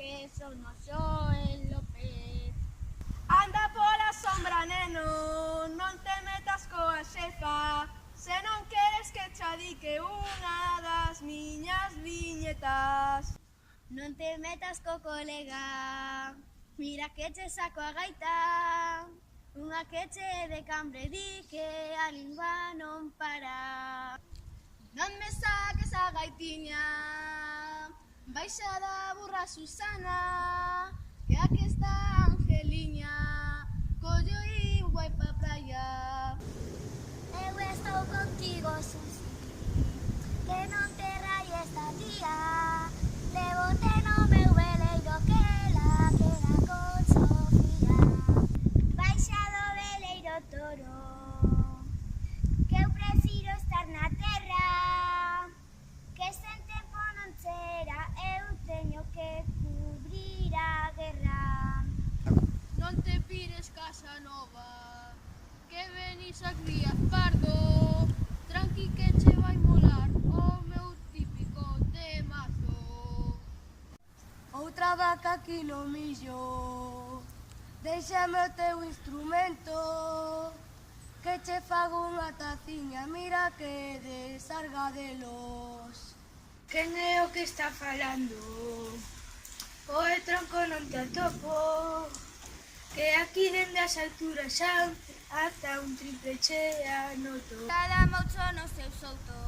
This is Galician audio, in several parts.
que son no Joel López. Anda pola sombra, neno, non te metas coa xefa, se non queres que che adique unha das miñas viñetas. Non te metas co colega, mira que che saco a gaita, unha que che de cambre di que a lingua non para. Non me saques a gaitiña, baixa da burra Susana, que aquí está Angeliña, collo e vai pa praia. Eu estou contigo, Susi, que non te rayes da tía, levote no meu veleiro que la queda con Sofía. Baixa do veleiro toro, que eu prefiro estar na terra, que sen tempo non chera, eu teño que cubrir a guerra. Non te pires casa nova, que venís a criar pardo, tranqui que che vai molar o meu típico temazo. Outra vaca aquí no millo, déxame o teu instrumento, que che fago unha taciña, mira que desargadelos. Quen é o que está falando? Oe tronco non te atopo, que aquí dende as alturas xa ata un triple che anoto. Cada moucho no seu souto,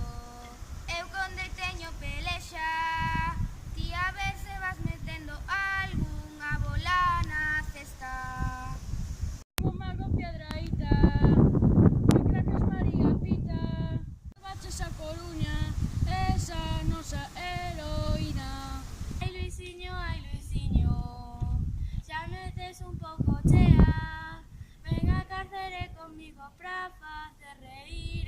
eu conde teño pelexa, ti a ver se vas metendo algunha bola na cesta. Como mago piedraíta, que cracas María Pita, baches a Coruña, esa nosa heroína. Ai Luisiño, xa metes un pouco chea, ven a Cárcere comigo pra facer reír